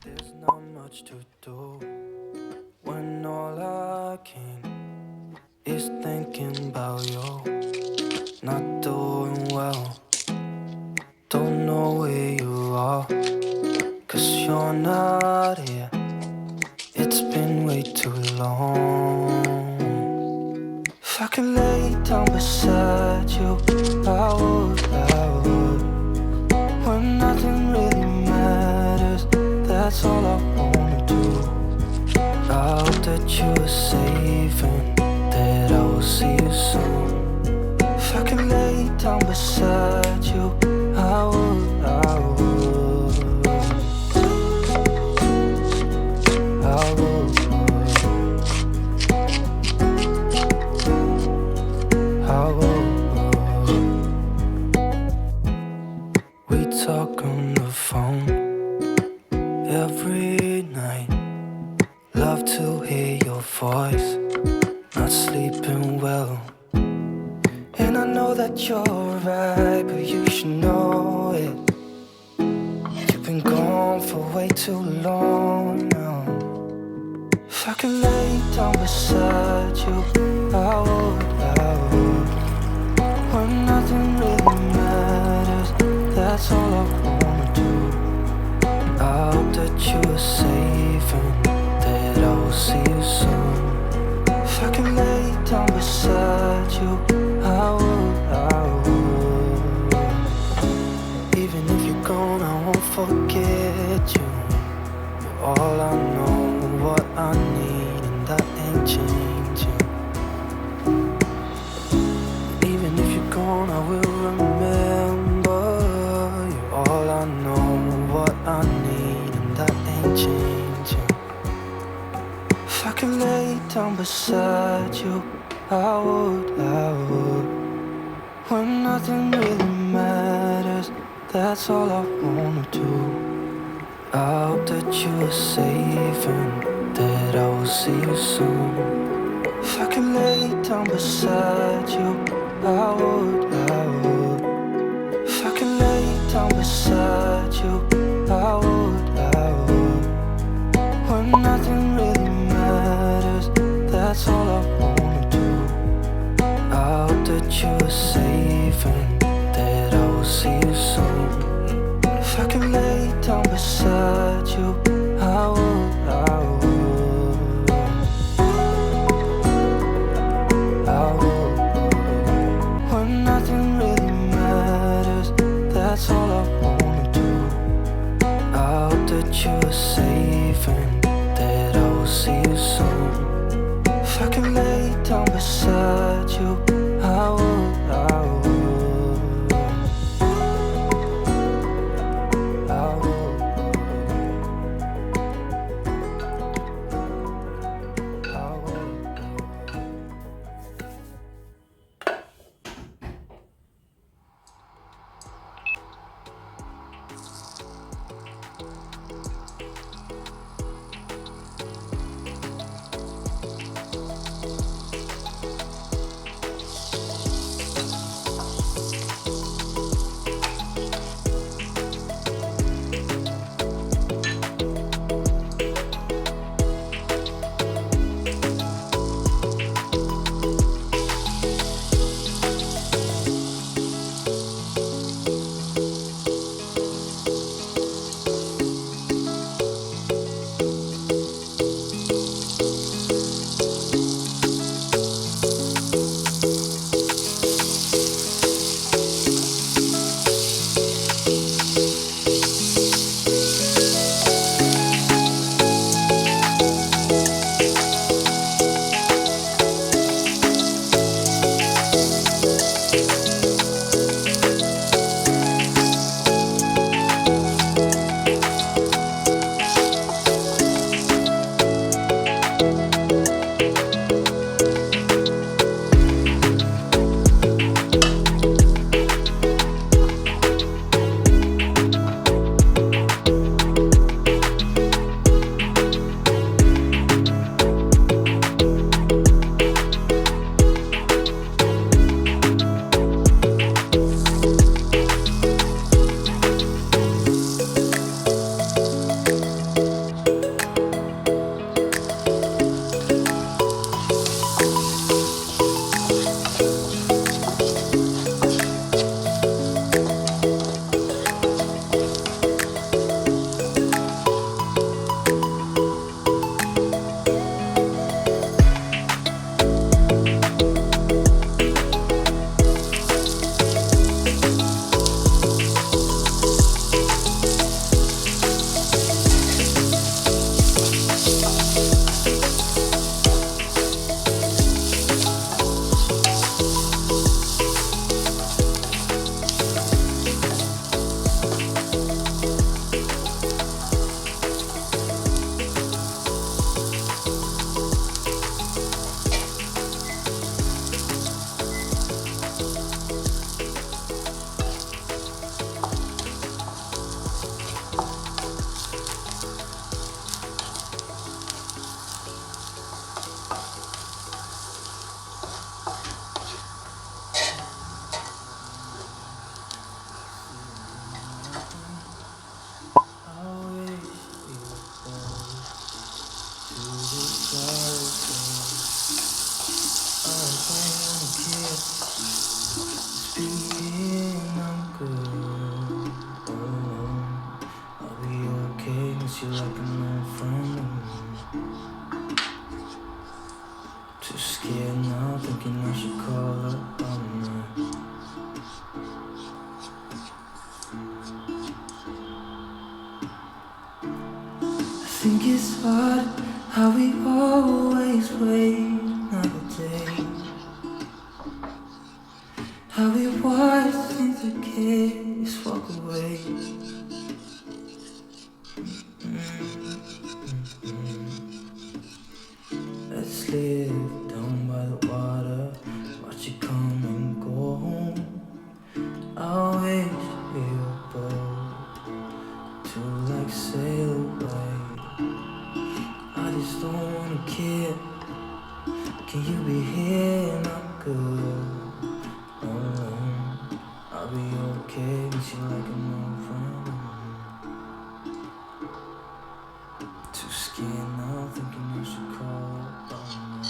There's not much to do when all I can is thinking about you. Not doing well, don't know where you are, 'cause you're not here. It's been way too long. If I could lay down beside you, I would. When nothing really matters, that's all I wanna do. I hope that you are safe and that I will see you soon. If I could lay down beside you, I would. I would. We talk on the phone every night. Love to hear your voice. Not sleeping well, and I know that you're right, but you should know it. You've been gone for way too long now. If I could lay down beside you, I would. When nothing really matters, that's all I wanna do. I hope that you are safe and that I will see you soon. If I could lay down beside you, I would. Even if you're gone, I won't forget you. You're all I know, what I need, and that ain't changing. Even if you're gone, I will remember. You're all I know, what I need, and that ain't changing. If I could lay down beside you, I would. When nothing really matters, that's all I wanna do. I hope that you are safe and that I will see you soon. If I could lay down beside you, I would. If I could lay down beside you, I would. When nothing really matters, that's all I wanna do. I hope that you are safe and that I will see you soon. If I could lay down beside you, I would. When nothing really matters, that's all I wanna do. I hope that you are safe and that I will see you soon. If I could lay down beside you, I would. you like an old friend. Too scared now, thinking I should call her on me. I think it's hard how we always wait another day. How we watch things that kids walk away. Let's live down by the water, watch it come and go home. I wish we were both to like sail away. I just don't wanna care. Can you be here and I'm good? Alone, I'll be okay with you like an old friend. Too scared now, thinking I should call up on me.